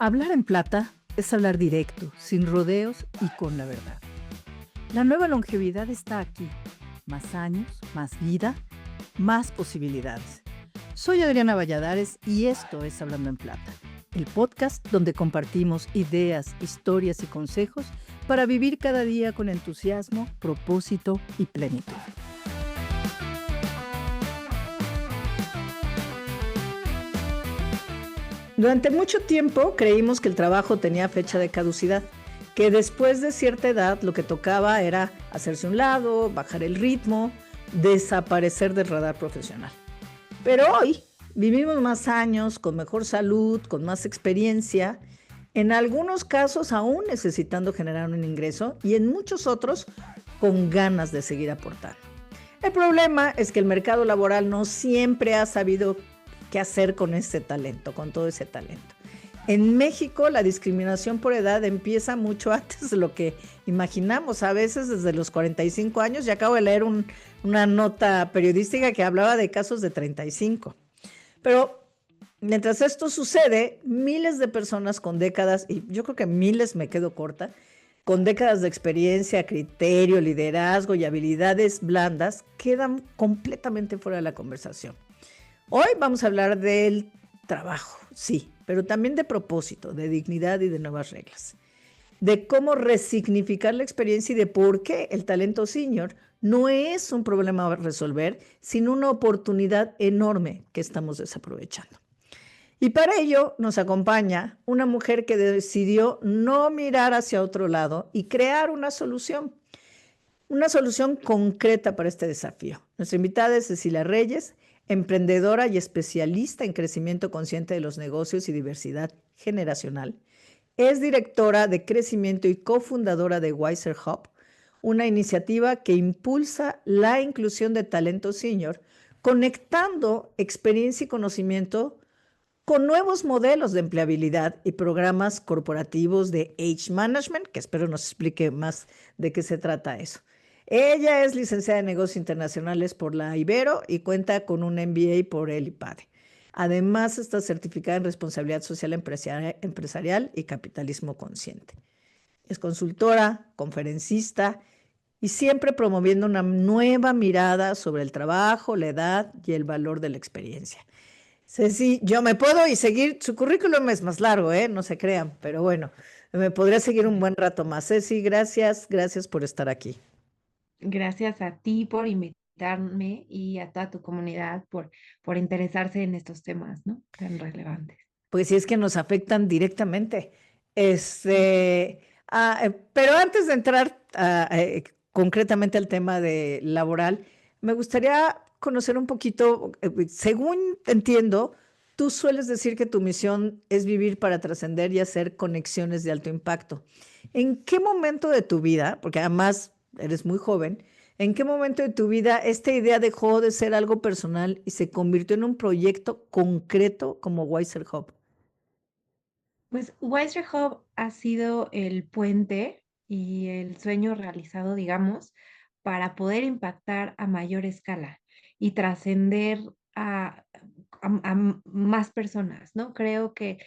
Hablar en plata es hablar directo, sin rodeos y con la verdad. La nueva longevidad está aquí. Más años, más vida, más posibilidades. Soy Adriana Valladares y esto es Hablando en Plata, el podcast donde compartimos ideas, historias y consejos para vivir cada día con entusiasmo, propósito y plenitud. Durante mucho tiempo creímos que el trabajo tenía fecha de caducidad, que después de cierta edad lo que tocaba era hacerse a un lado, bajar el ritmo, desaparecer del radar profesional. Pero hoy vivimos más años, con mejor salud, con más experiencia, en algunos casos aún necesitando generar un ingreso y en muchos otros con ganas de seguir aportando. El problema es que el mercado laboral no siempre ha sabido qué hacer con ese talento, con todo ese talento. En México la discriminación por edad empieza mucho antes de lo que imaginamos, a veces desde los 45 años. Ya acabo de leer una nota periodística que hablaba de casos de 35. Pero mientras esto sucede, miles de personas con décadas, y yo creo que miles me quedo corta, con décadas de experiencia, criterio, liderazgo y habilidades blandas, quedan completamente fuera de la conversación. Hoy vamos a hablar del trabajo, sí, pero también de propósito, de dignidad y de nuevas reglas. De cómo resignificar la experiencia y de por qué el talento senior no es un problema a resolver, sino una oportunidad enorme que estamos desaprovechando. Y para ello nos acompaña una mujer que decidió no mirar hacia otro lado y crear una solución concreta para este desafío. Nuestra invitada es Cecilia Reyes, emprendedora y especialista en crecimiento consciente de los negocios y diversidad generacional. Es directora de crecimiento y cofundadora de Wiser Hub, una iniciativa que impulsa la inclusión de talento senior, conectando experiencia y conocimiento con nuevos modelos de empleabilidad y programas corporativos de age management, que espero nos explique más de qué se trata eso. Ella es licenciada en negocios internacionales por la Ibero y cuenta con un MBA por el IPADE. Además, está certificada en responsabilidad social empresarial y capitalismo consciente. Es consultora, conferencista y siempre promoviendo una nueva mirada sobre el trabajo, la edad y el valor de la experiencia. Ceci, yo me puedo y seguir, su currículum es más largo, no se crean, pero bueno, me podría seguir un buen rato más. Ceci, gracias por estar aquí. Gracias a ti por invitarme y a toda tu comunidad por interesarse en estos temas, ¿no? Tan relevantes. Pues sí, es que nos afectan directamente. Pero antes de entrar concretamente al tema de laboral, me gustaría conocer un poquito, según entiendo, tú sueles decir que tu misión es vivir para trascender y hacer conexiones de alto impacto. ¿En qué momento de tu vida, porque además eres muy joven, en qué momento de tu vida esta idea dejó de ser algo personal y se convirtió en un proyecto concreto como Wiser Hub? Pues Wiser Hub ha sido el puente y el sueño realizado, digamos, para poder impactar a mayor escala y trascender a más personas, ¿no? Creo que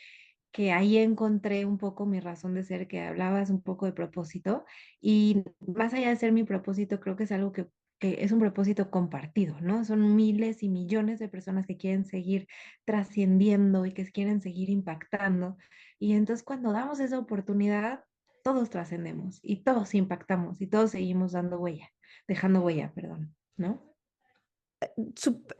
ahí encontré un poco mi razón de ser, que hablabas un poco de propósito, y más allá de ser mi propósito, creo que es algo que es un propósito compartido, ¿no? Son miles y millones de personas que quieren seguir trascendiendo y que quieren seguir impactando, y entonces cuando damos esa oportunidad, todos trascendemos y todos impactamos y todos seguimos dejando huella, perdón, ¿no? Sup-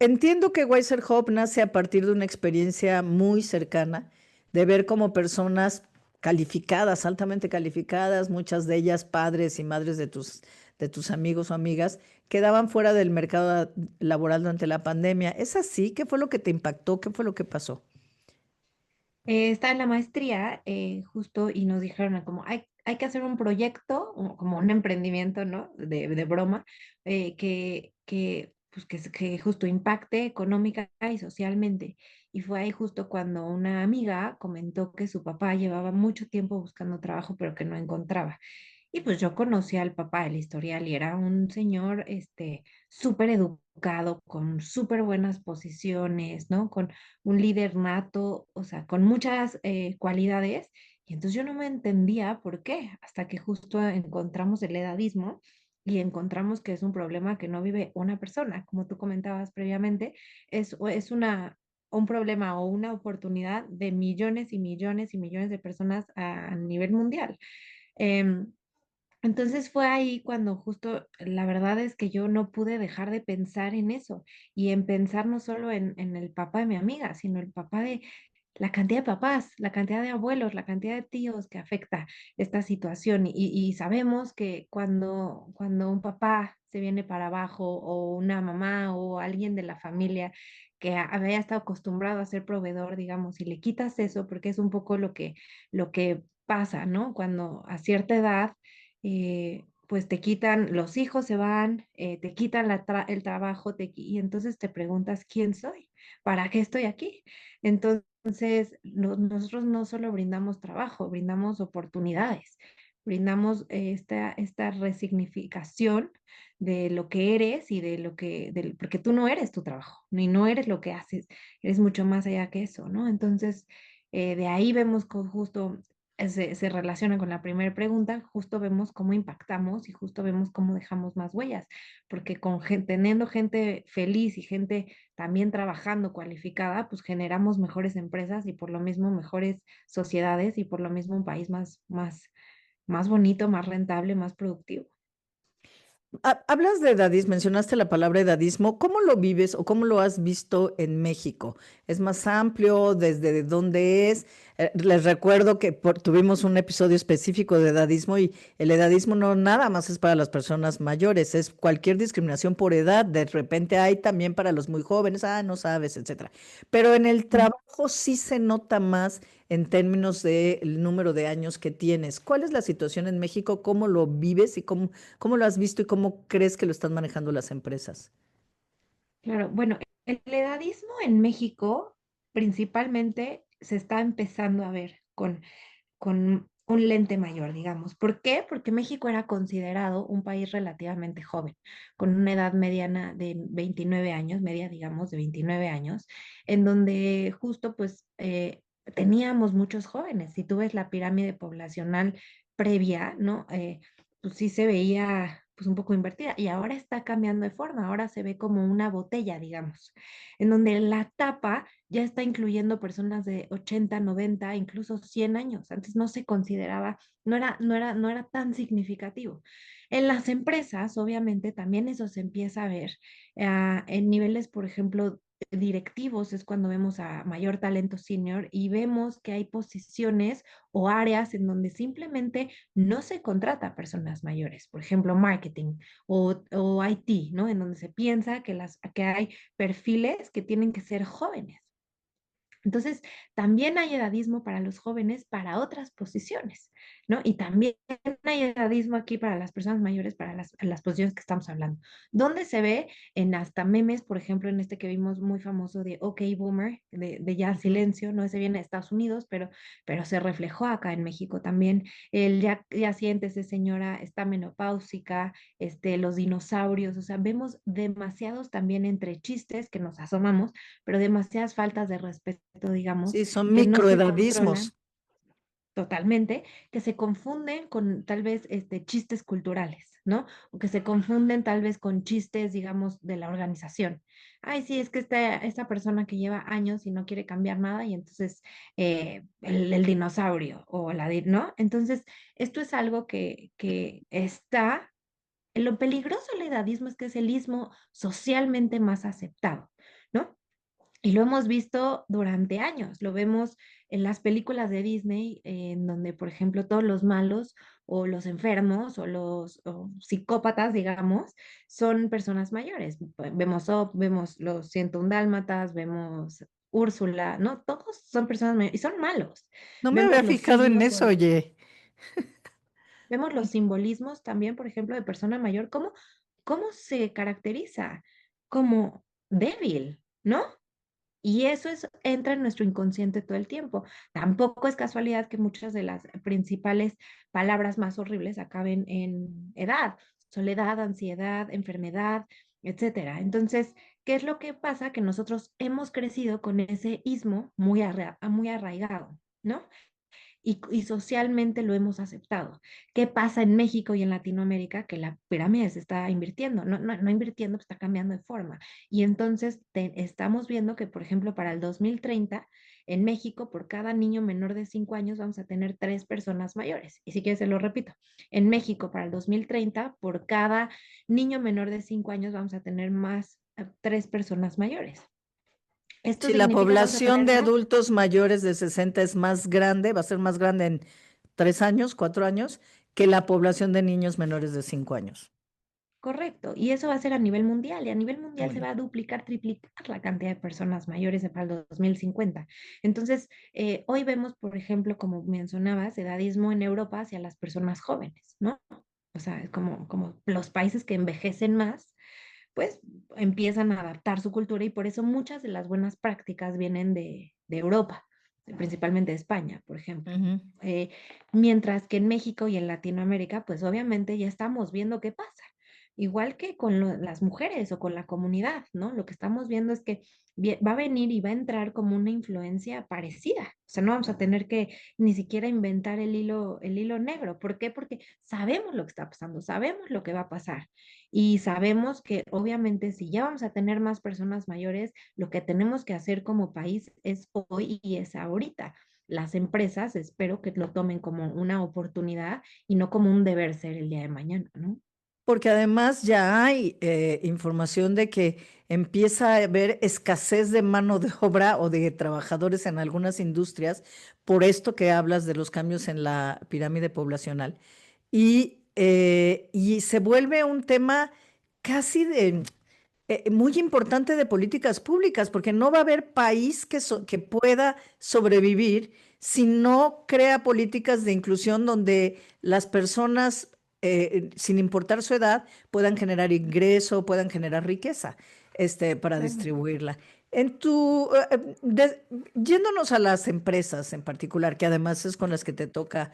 Entiendo que Wiser Hub nace a partir de una experiencia muy cercana de ver cómo personas calificadas, altamente calificadas, muchas de ellas padres y madres de tus amigos o amigas, quedaban fuera del mercado laboral durante la pandemia. ¿Es así? ¿Qué fue lo que te impactó? ¿Qué fue lo que pasó? Está en la maestría, justo, y nos dijeron como hay que hacer un proyecto, como un emprendimiento, ¿no? De broma, que justo impacte económica y socialmente. Y fue ahí justo cuando una amiga comentó que su papá llevaba mucho tiempo buscando trabajo, pero que no encontraba. Y pues yo conocí al papá del historial y era un señor, súper educado, con súper buenas posiciones, ¿no? Con un líder nato, o sea, con muchas cualidades. Y entonces yo no me entendía por qué, hasta que justo encontramos el edadismo y encontramos que es un problema que no vive una persona, como tú comentabas previamente, es un problema o una oportunidad de millones y millones y millones de personas a nivel mundial. Em, entonces fue ahí cuando justo la verdad es que yo no pude dejar de pensar en eso y en pensar no solo en el papá de mi amiga, sino el papá de la cantidad de papás, la cantidad de abuelos, la cantidad de tíos que afecta esta situación. Y sabemos que cuando un papá se viene para abajo o una mamá o alguien de la familia que había estado acostumbrado a ser proveedor, digamos, y le quitas eso, porque es un poco lo que pasa, ¿no? Cuando a cierta edad pues te quitan, los hijos se van, te quitan el trabajo y entonces te preguntas, ¿quién soy? ¿Para qué estoy aquí? Entonces, nosotros no solo brindamos trabajo, brindamos oportunidades, brindamos esta resignificación de lo que eres y porque tú no eres tu trabajo, ni no eres lo que haces, eres mucho más allá que eso, ¿no? Entonces, de ahí vemos justo se relaciona con la primera pregunta, justo vemos cómo impactamos y justo vemos cómo dejamos más huellas, porque teniendo gente feliz y gente también trabajando cualificada, pues generamos mejores empresas y por lo mismo mejores sociedades y por lo mismo un país más bonito, más rentable, más productivo. Hablas de edadismo, mencionaste la palabra edadismo. ¿Cómo lo vives o cómo lo has visto en México? ¿Es más amplio? ¿Desde dónde es? Les recuerdo que tuvimos un episodio específico de edadismo y el edadismo no nada más es para las personas mayores, es cualquier discriminación por edad. De repente hay también para los muy jóvenes, no sabes, etcétera. Pero en el trabajo sí se nota más en términos del número de años que tienes. ¿Cuál es la situación en México? ¿Cómo lo vives y cómo lo has visto y cómo crees que lo están manejando las empresas? Claro, bueno, el edadismo en México principalmente se está empezando a ver con un lente mayor, digamos. ¿Por qué? Porque México era considerado un país relativamente joven, con una edad mediana de 29 años, media, digamos, de 29 años, en donde justo pues teníamos muchos jóvenes. Si tú ves la pirámide poblacional previa, ¿no? Pues sí se veía pues un poco invertida y ahora está cambiando de forma, ahora se ve como una botella, digamos, en donde la tapa ya está incluyendo personas de 80, 90, incluso 100 años. Antes no se consideraba, no era tan significativo. En las empresas, obviamente, también eso se empieza a ver en niveles, por ejemplo, directivos es cuando vemos a mayor talento senior y vemos que hay posiciones o áreas en donde simplemente no se contrata a personas mayores, por ejemplo, marketing o IT, ¿no? En donde se piensa que hay perfiles que tienen que ser jóvenes. Entonces, también hay edadismo para los jóvenes para otras posiciones, ¿no? Y también hay edadismo aquí para las personas mayores, para las posiciones que estamos hablando. ¿Dónde se ve? En hasta memes, por ejemplo, en este que vimos muy famoso de OK Boomer, de Ya Silencio, no ese viene de Estados Unidos, pero se reflejó acá en México también. El ya siéntese, señora, está menopáusica, los dinosaurios, o sea, vemos demasiados también entre chistes que nos asomamos pero demasiadas faltas de respeto, digamos, Sí, son que no se controlan microedadismos. totalmente, que se confunden con tal vez chistes culturales, ¿no? O que se confunden tal vez con chistes, digamos, de la organización. Ay, sí, es que esta persona que lleva años y no quiere cambiar nada y entonces el dinosaurio o ¿no? Entonces, esto es algo que está lo peligroso del edadismo es que es el ismo socialmente más aceptado, ¿no? Y lo hemos visto durante años, lo vemos en las películas de Disney, en donde, por ejemplo, todos los malos o los enfermos o los psicópatas, digamos, son personas mayores. Vemos Up, vemos los 101 Dálmatas, vemos Úrsula, ¿no? Todos son personas mayores y son malos. No me Vemos había los fijado en signos eso, oye. Vemos los simbolismos también, por ejemplo, de persona mayor, cómo se caracteriza como débil, ¿no? Y eso entra en nuestro inconsciente todo el tiempo. Tampoco es casualidad que muchas de las principales palabras más horribles acaben en edad, soledad, ansiedad, enfermedad, etcétera. Entonces, ¿qué es lo que pasa? Que nosotros hemos crecido con ese ismo muy arraigado, ¿no? Y socialmente lo hemos aceptado. ¿Qué pasa en México y en Latinoamérica? Que la pirámide se está invirtiendo, no invirtiendo, pues está cambiando de forma. Y entonces estamos viendo que, por ejemplo, para el 2030, en México, por cada niño menor de 5 años, vamos a tener 3 personas mayores. Y si quieres, se lo repito. En México, para el 2030, por cada niño menor de 5 años, vamos a tener más 3 personas mayores. Esto Si la significa que vamos a población tener de más. adultos mayores de 60 es más grande, va a ser más grande en 3 años, 4 años, que la población de niños menores de 5 años. Correcto, y eso va a ser a nivel mundial, y a nivel mundial se Bueno. va a duplicar, triplicar la cantidad de personas mayores para el 2050. Entonces, hoy vemos, por ejemplo, como mencionabas, edadismo en Europa hacia las personas jóvenes, ¿no? O sea, es como los países que envejecen más, pues empiezan a adaptar su cultura y por eso muchas de las buenas prácticas vienen de Europa, principalmente de España, por ejemplo. Ujú. Eh, Mientras que en México y en Latinoamérica, pues obviamente ya estamos viendo qué pasa. Igual que con las mujeres o con la comunidad, ¿no? Lo que estamos viendo es que va a venir y va a entrar como una influencia parecida. O sea, no vamos a tener que ni siquiera inventar el hilo negro. ¿Por qué? Porque sabemos lo que está pasando, sabemos lo que va a pasar. Y sabemos que obviamente si ya vamos a tener más personas mayores, lo que tenemos que hacer como país es hoy y es ahorita. Las empresas espero que lo tomen como una oportunidad y no como un deber ser el día de mañana, ¿no? Porque además ya hay información de que empieza a haber escasez de mano de obra o de trabajadores en algunas industrias por esto que hablas de los cambios en la pirámide poblacional. Y se vuelve un tema casi muy importante de políticas públicas, porque no va a haber país que pueda sobrevivir si no crea políticas de inclusión donde las personas, sin importar su edad, puedan generar ingreso, puedan generar riqueza, para Totalmente. distribuirla. Yéndonos a las empresas en particular, que además es con las que te toca,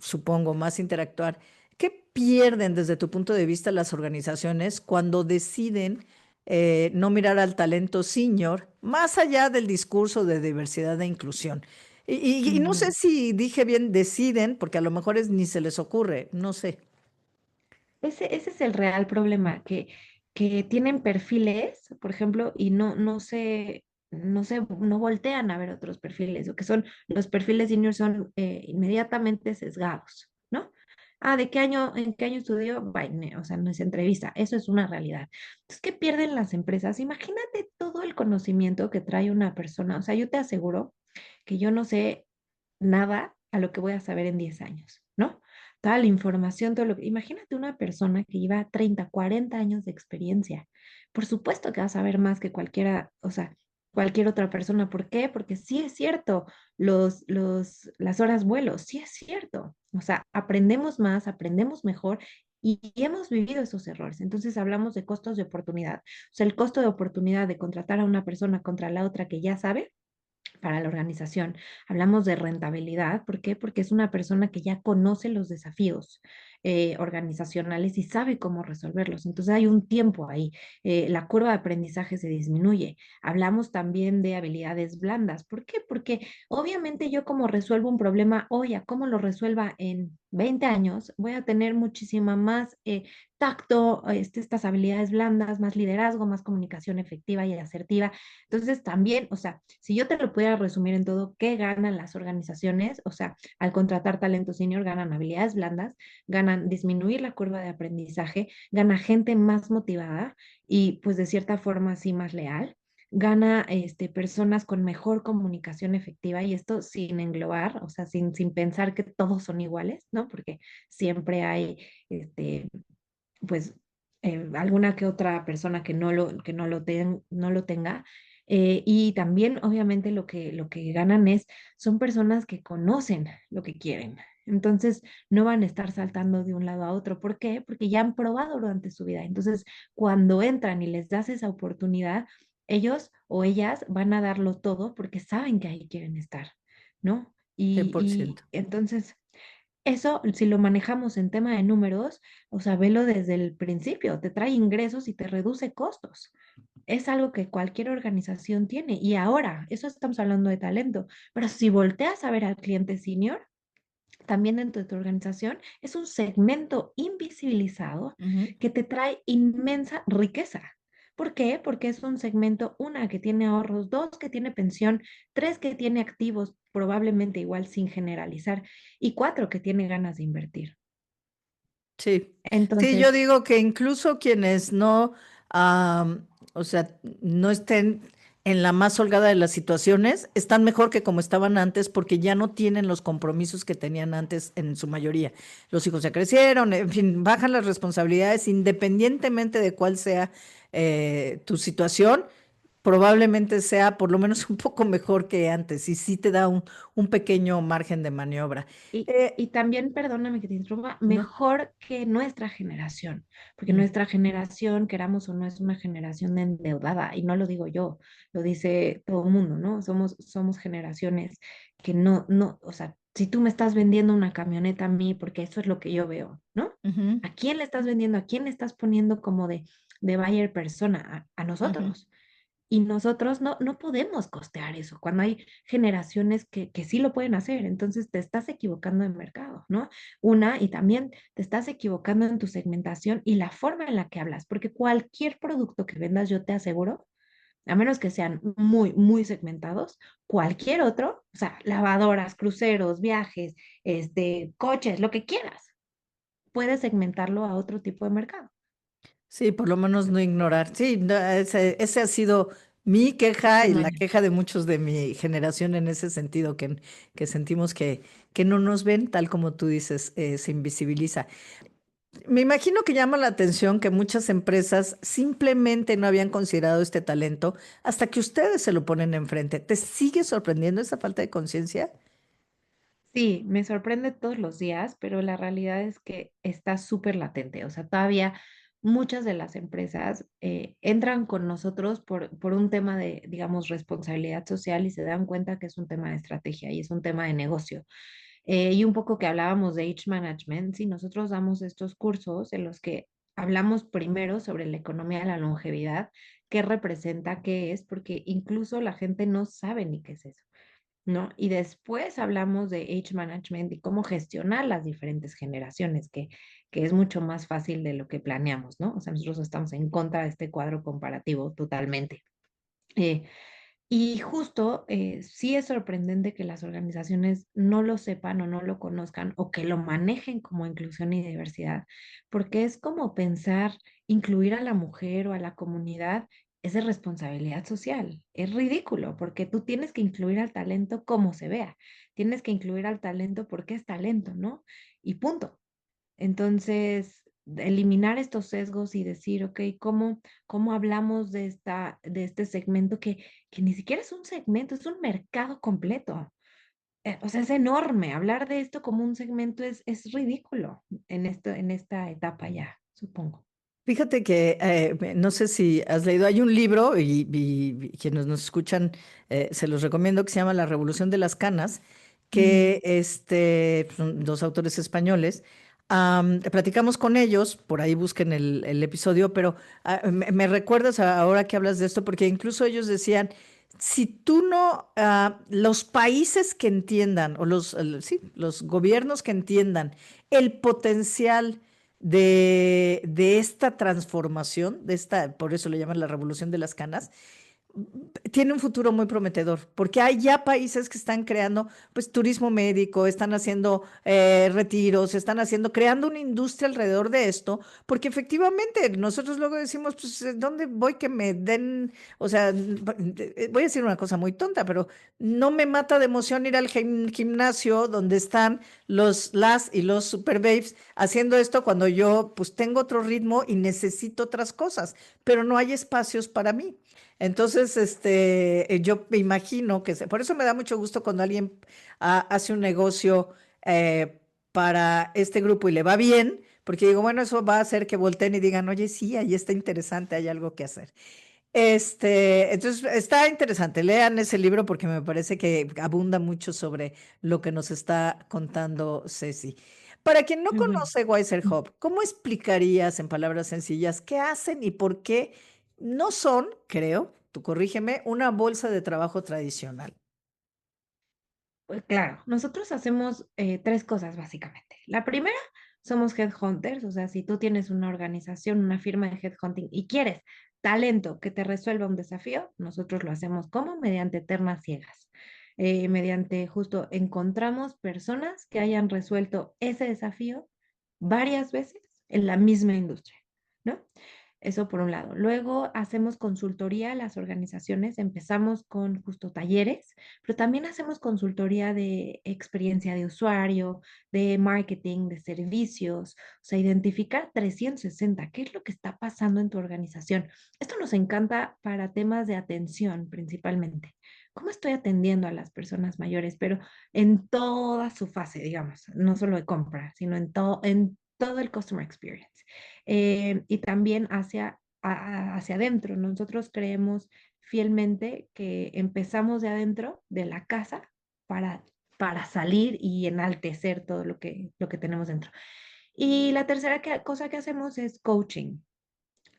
supongo, más interactuar. ¿Qué pierden desde tu punto de vista las organizaciones cuando deciden no mirar al talento senior más allá del discurso de diversidad e inclusión? Y no sé Ujú. si dije bien deciden, porque a lo mejor ni se les ocurre, no sé. Ese es el real problema, que tienen perfiles, por ejemplo, y no voltean a ver otros perfiles, o que son, los perfiles senior son inmediatamente sesgados, ¿no? Ah, en qué año estudió? Bueno, o sea, no es entrevista, eso es una realidad. Entonces, ¿qué pierden las empresas? Imagínate todo el conocimiento que trae una persona, o sea, yo te aseguro que yo no sé nada a lo que voy a saber en 10 años, ¿no? Toda la información, todo lo que... Imagínate una persona que lleva 30, 40 años de experiencia. Por supuesto que va a saber más que cualquiera, o sea, cualquier otra persona. ¿Por qué? Porque sí es cierto, las horas vuelo, sí es cierto. O sea, aprendemos más, aprendemos mejor y hemos vivido esos errores. Entonces hablamos de costos de oportunidad. O sea, el costo de oportunidad de contratar a una persona contra la otra que ya sabe para la organización. Hablamos de rentabilidad, ¿por qué? Porque es una persona que ya conoce los desafíos organizacionales y sabe cómo resolverlos. Entonces hay un tiempo ahí. La curva de aprendizaje se disminuye. Hablamos también de habilidades blandas. ¿Por qué? Porque obviamente yo como resuelvo un problema hoy, a cómo lo resuelva en 20 años, voy a tener muchísima más tacto, estas habilidades blandas, más liderazgo, más comunicación efectiva y asertiva. Entonces también, o sea, si yo te lo pudiera resumir en todo, ¿qué ganan las organizaciones? O sea, al contratar talento senior ganan habilidades blandas, ganan disminuir la curva de aprendizaje, gana gente más motivada y pues de cierta forma sí más leal. Gana personas con mejor comunicación efectiva y esto sin englobar, o sea, sin pensar que todos son iguales, ¿no? Porque siempre hay, pues, alguna que otra persona no lo tenga. Y también, obviamente, lo que ganan son personas que conocen lo que quieren. Entonces, no van a estar saltando de un lado a otro. ¿Por qué? Porque ya han probado durante su vida. Entonces, cuando entran y les das esa oportunidad, ellos o ellas van a darlo todo porque saben que ahí quieren estar, ¿no? cien Y, por y ciento. entonces, eso, si lo manejamos en tema de números, o sea, velo desde el principio, te trae ingresos y te reduce costos. Es algo que cualquier organización tiene. Y ahora, eso estamos hablando de talento, pero si volteas a ver al cliente senior, también dentro de tu organización, es un segmento invisibilizado Ujú. que te trae inmensa riqueza. ¿Por qué? Porque es un segmento, una, que tiene ahorros, dos, que tiene pensión, tres, que tiene activos, probablemente igual sin generalizar, y cuatro, que tiene ganas de invertir. Sí, sí, yo Entonces, digo que incluso quienes no, o sea, no estén en la más holgada de las situaciones, están mejor que como estaban antes porque ya no tienen los compromisos que tenían antes en su mayoría. Los hijos ya crecieron, en fin, bajan las responsabilidades independientemente de cuál sea tu situación, probablemente sea por lo menos un poco mejor que antes y sí te da un pequeño margen de maniobra. y también, perdóname que te interrumpa, No. mejor que nuestra generación, porque Mm, nuestra generación, queramos o no, es una generación endeudada, y no lo digo yo, lo dice todo el mundo, ¿no? Somos generaciones que no, o sea, si tú me estás vendiendo una camioneta a mí, porque eso es lo que yo veo, ¿no? ujú, ¿A quién le estás vendiendo? ¿A quién le estás poniendo como de buyer persona? A ujú. nosotros. Y nosotros no podemos costear eso cuando hay generaciones que sí lo pueden hacer. Entonces te estás equivocando de mercado, ¿no? Una, y también te estás equivocando en tu segmentación y la forma en la que hablas, porque cualquier producto que vendas, yo te aseguro, a menos que sean muy, muy segmentados, cualquier otro, o sea, lavadoras, cruceros, viajes, coches, lo que quieras, puedes segmentarlo a otro tipo de mercado. Sí, por lo menos no ignorar. Sí, no, ese ha sido mi queja El y la mayor. queja de muchos de mi generación en ese sentido, que sentimos que no nos ven, tal como tú dices, se invisibiliza. Me imagino que llama la atención que muchas empresas simplemente no habían considerado este talento hasta que ustedes se lo ponen enfrente. ¿Te sigue sorprendiendo esa falta de conciencia? Sí, me sorprende todos los días, pero la realidad es que está súper latente. O sea, todavía muchas de las empresas entran con nosotros por un tema de, digamos, responsabilidad social y se dan cuenta que es un tema de estrategia y es un tema de negocio. Y un poco que hablábamos de Age Management, sí, nosotros damos estos cursos en los que hablamos primero sobre la economía de la longevidad, qué representa, qué es, porque incluso la gente no sabe ni qué es eso. ¿No? Y después hablamos de age management y cómo gestionar las diferentes generaciones, que es mucho más fácil de lo que planeamos, ¿no? O sea, nosotros estamos en contra de este cuadro comparativo totalmente. Eh, y justo sí es sorprendente que las organizaciones no lo sepan o no lo conozcan o que lo manejen como inclusión y diversidad, porque es como pensar incluir a la mujer o a la comunidad es de responsabilidad social. Es ridículo porque tú tienes que incluir al talento como se vea, tienes que incluir al talento porque es talento, ¿no? Y punto. Entonces, eliminar estos sesgos y decir, ok, ¿cómo hablamos de este segmento que ni siquiera es un segmento, es un mercado completo? O sea, es enorme. Hablar de esto como un segmento es ridículo en esta etapa ya, supongo. Fíjate que no sé si has leído, hay un libro y quienes nos escuchan se los recomiendo que se llama La Revolución de las Canas, Mm, que son dos autores españoles. Platicamos con ellos, por ahí busquen el episodio, pero me recuerdas ahora que hablas de esto, porque incluso ellos decían, si tú no, los países que entiendan, o sí, los gobiernos que entiendan el potencial de esta transformación, por eso le llaman la revolución de las canas, tiene un futuro muy prometedor, porque hay ya países que están creando pues turismo médico, están haciendo retiros, creando una industria alrededor de esto, porque efectivamente nosotros luego decimos, pues, ¿dónde voy que me den? O sea, voy a decir una cosa muy tonta, pero no me mata de emoción ir al gimnasio donde están las y los super babes haciendo esto cuando yo pues tengo otro ritmo y necesito otras cosas, pero no hay espacios para mí. Entonces, yo me imagino por eso me da mucho gusto cuando alguien hace un negocio para este grupo y le va bien, porque digo, bueno, eso va a hacer que volteen y digan, oye, sí, ahí está interesante, hay algo que hacer. Entonces está interesante. Lean ese libro porque me parece que abunda mucho sobre lo que nos está contando Ceci. Para quien no Qué bueno. conoce Wiser Hub, ¿cómo explicarías en palabras sencillas qué hacen y por qué no son, creo, tú corrígeme, una bolsa de trabajo tradicional? Pues claro, nosotros hacemos tres cosas básicamente. La primera, somos headhunters, o sea, si tú tienes una organización, una firma de headhunting y quieres talento que te resuelva un desafío, nosotros lo hacemos como mediante ternas ciegas. Mediante justo encontramos personas que hayan resuelto ese desafío varias veces en la misma industria, ¿no? Eso por un lado. Luego hacemos consultoría a las organizaciones, empezamos con justo talleres, pero también hacemos consultoría de experiencia de usuario, de marketing, de servicios, o sea, identificar 360, qué es lo que está pasando en tu organización. Esto nos encanta para temas de atención principalmente. ¿Cómo estoy atendiendo a las personas mayores? Pero en toda su fase, digamos, no solo de compra, sino en todo el customer experience. Y también hacia adentro. Nosotros creemos fielmente que empezamos de adentro de la casa para, para salir y enaltecer todo lo que tenemos dentro. Y la tercera cosa que hacemos es coaching.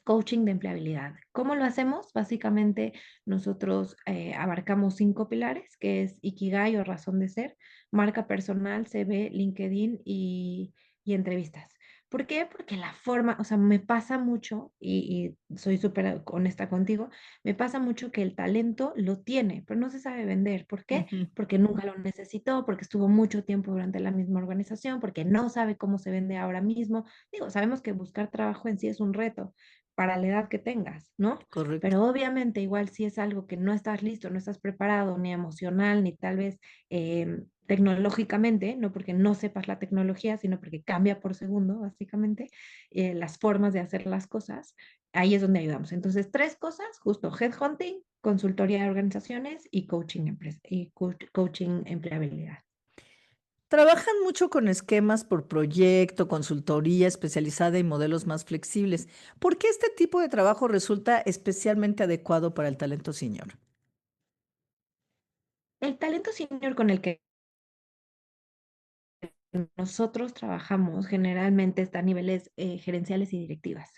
Coaching de empleabilidad. ¿Cómo lo hacemos? Básicamente nosotros abarcamos 5 pilares, que es Ikigai o razón de ser, marca personal, CV, LinkedIn y entrevistas. ¿Por qué? Porque la forma, o sea, me pasa mucho, y soy súper honesta contigo, me pasa mucho que el talento lo tiene, pero no se sabe vender. ¿Por qué? Ujú. Porque nunca lo necesitó, porque estuvo mucho tiempo durante la misma organización, porque no sabe cómo se vende ahora mismo. Digo, sabemos que buscar trabajo en sí es un reto para la edad que tengas, ¿no? Correcto. Pero obviamente igual si es algo que no estás listo, no estás preparado, ni emocional, ni tal vez tecnológicamente, no porque no sepas la tecnología, sino porque cambia por segundo, básicamente, las formas de hacer las cosas, ahí es donde ayudamos. Entonces, tres cosas, justo headhunting, consultoría de organizaciones y coaching empleabilidad. Trabajan mucho con esquemas por proyecto, consultoría especializada y modelos más flexibles. ¿Por qué este tipo de trabajo resulta especialmente adecuado para el talento senior? El talento senior con el que nosotros trabajamos generalmente está a niveles gerenciales y directivas.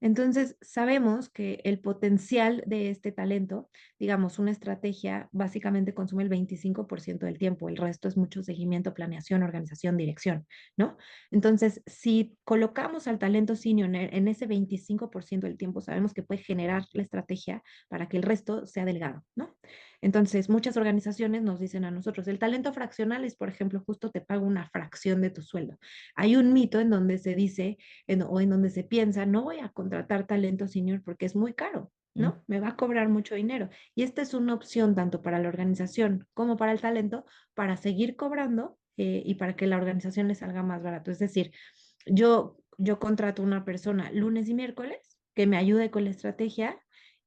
Entonces, sabemos que el potencial de este talento, digamos, una estrategia básicamente consume el 25% del tiempo, el resto es mucho seguimiento, planeación, organización, dirección, ¿no? Entonces, si colocamos al talento senior en ese 25% del tiempo, sabemos que puede generar la estrategia para que el resto sea delgado, ¿no? Entonces, muchas organizaciones nos dicen a nosotros, el talento fraccional es, por ejemplo, justo te pago una fracción de tu sueldo. Hay un mito en donde se dice o en donde se piensa, no voy a contratar talento senior porque es muy caro. Mm. ¿No? Me va a cobrar mucho dinero. Y esta es una opción tanto para la organización como para el talento para seguir cobrando y para que la organización le salga más barato. Es decir, yo contrato una persona lunes y miércoles que me ayude con la estrategia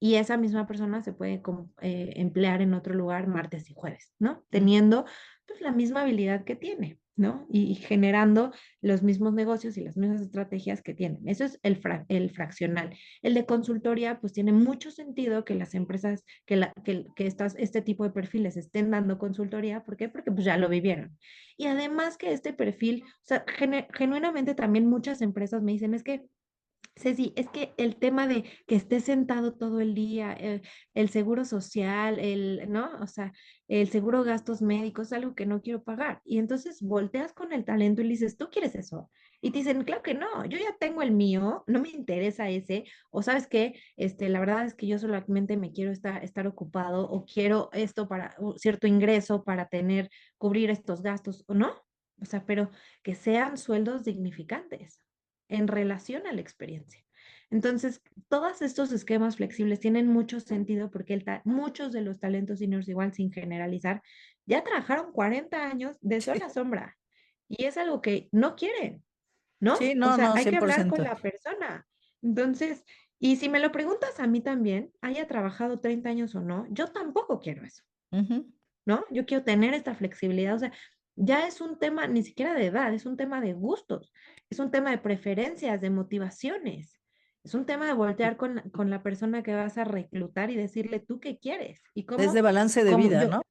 y esa misma persona se puede emplear en otro lugar martes y jueves, ¿no? Mm. Teniendo pues la misma habilidad que tiene, ¿no? Y generando los mismos negocios y las mismas estrategias que tienen. Eso es el fraccional. El de consultoría, pues tiene mucho sentido que las empresas, este tipo de perfiles estén dando consultoría. ¿Por qué? Porque pues ya lo vivieron. Y además que este perfil, o sea, genuinamente también muchas empresas me dicen, es que Ceci, es que el tema de que esté sentado todo el día, el seguro social, ¿no? O sea, el seguro gastos médicos es algo que no quiero pagar. Y entonces volteas con el talento y le dices, ¿tú quieres eso? Y te dicen, claro que no, yo ya tengo el mío, no me interesa ese. O sabes qué, la verdad es que yo solamente me quiero estar ocupado o quiero esto para cierto ingreso para cubrir estos gastos, ¿o no? O sea, pero que sean sueldos dignificantes en relación a la experiencia. Entonces, todos estos esquemas flexibles tienen mucho sentido porque muchos de los talentos seniors, igual sin generalizar, ya trabajaron 40 años de sol a sombra y es algo que no quieren, Sí, ¿no? O no, sea, no, hay que hablar con 100%. la persona. Entonces, y si me lo preguntas a mí también, haya trabajado 30 años o no, yo tampoco quiero eso. Ujú. ¿No? Yo quiero tener esta flexibilidad, o sea, ya es un tema ni siquiera de edad, es un tema de gustos, es un tema de preferencias, de motivaciones. Es un tema de voltear con la persona que vas a reclutar y decirle, ¿tú qué quieres? Y Es de cómo, balance de cómo vida, yo, ¿no?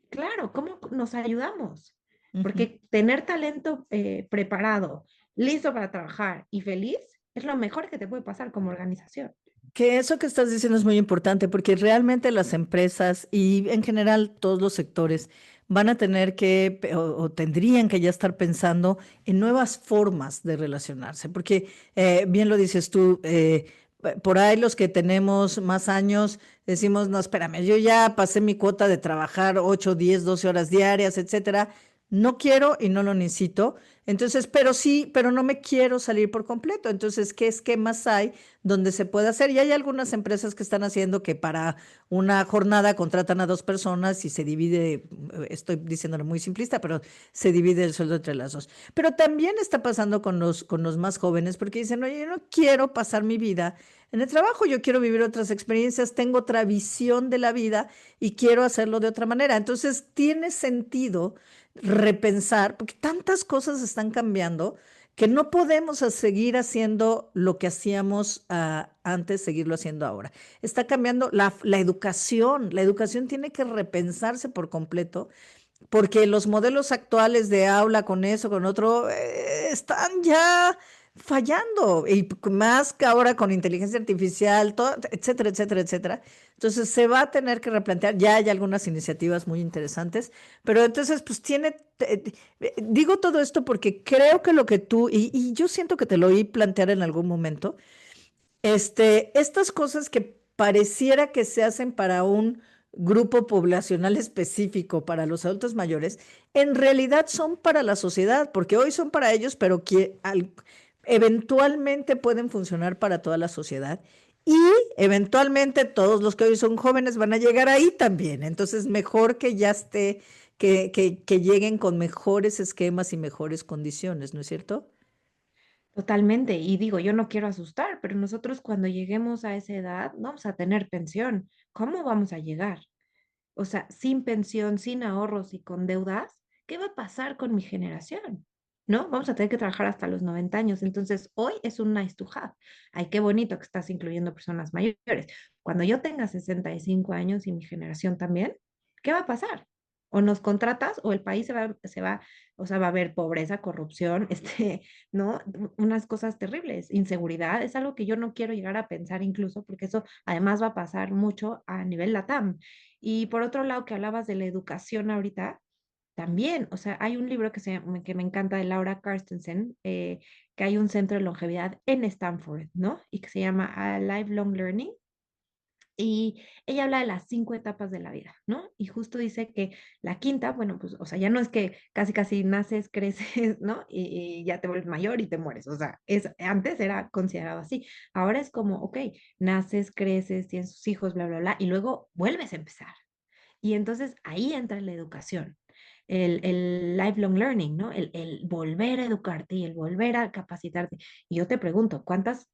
claro, cómo nos ayudamos. Ujú. Porque tener talento preparado, listo para trabajar y feliz es lo mejor que te puede pasar como organización. Que eso que estás diciendo es muy importante porque realmente las empresas y en general todos los sectores van a tener que o tendrían que ya estar pensando en nuevas formas de relacionarse, porque bien lo dices tú, por ahí los que tenemos más años decimos, no, espérame, yo ya pasé mi cuota de trabajar 8, 10, 12 horas diarias, etcétera, no quiero y no lo necesito, entonces, pero sí, pero no me quiero salir por completo, entonces, ¿qué esquemas hay donde se puede hacer? Y hay algunas empresas que están haciendo que para una jornada contratan a dos personas y se divide, estoy diciéndolo muy simplista, pero se divide el sueldo entre las dos. Pero también está pasando con los más jóvenes porque dicen, oye, yo no quiero pasar mi vida en el trabajo, yo quiero vivir otras experiencias, tengo otra visión de la vida y quiero hacerlo de otra manera. Entonces, tiene sentido repensar, porque tantas cosas están cambiando que no podemos seguir haciendo lo que hacíamos antes, seguirlo haciendo ahora. Está cambiando la educación tiene que repensarse por completo, porque los modelos actuales de aula con eso, con otro, están ya fallando, y más que ahora con inteligencia artificial, todo, etcétera, etcétera, etcétera. Entonces se va a tener que replantear, ya hay algunas iniciativas muy interesantes, pero entonces pues digo todo esto porque creo que lo que tú, y yo siento que te lo oí plantear en algún momento, estas cosas que pareciera que se hacen para un grupo poblacional específico, para los adultos mayores, en realidad son para la sociedad, porque hoy son para ellos, pero que eventualmente pueden funcionar para toda la sociedad. Y eventualmente todos los que hoy son jóvenes van a llegar ahí también. Entonces, mejor que ya esté, que lleguen con mejores esquemas y mejores condiciones, ¿no es cierto? Totalmente. Y digo, yo no quiero asustar, pero nosotros cuando lleguemos a esa edad no vamos a tener pensión. ¿Cómo vamos a llegar? O sea, sin pensión, sin ahorros y con deudas, ¿qué va a pasar con mi generación? ¿No? Vamos a tener que trabajar hasta los 90 años. Entonces, hoy es un nice to have. Ay, qué bonito que estás incluyendo personas mayores. Cuando yo tenga 65 años y mi generación también, ¿qué va a pasar? O nos contratas o el país o sea, va a haber pobreza, corrupción, ¿no? Unas cosas terribles, inseguridad, es algo que yo no quiero llegar a pensar incluso, porque eso además va a pasar mucho a nivel LATAM. Y por otro lado, que hablabas de la educación ahorita, también, o sea, hay un libro que me encanta de Laura Carstensen, que hay un centro de longevidad en Stanford, ¿no? Y que se llama Lifelong Learning. Y ella habla de las 5 etapas de la vida, ¿no? Y justo dice que la quinta, bueno, pues, o sea, ya no es que casi casi naces, creces, ¿no? Y ya te vuelves mayor y te mueres, o sea, antes era considerado así. Ahora es como, ok, naces, creces, tienes tus hijos, bla, bla, bla, y luego vuelves a empezar. Y entonces ahí entra la educación, el lifelong learning, ¿no? El volver a educarte y el volver a capacitarte. Y yo te pregunto, ¿cuántas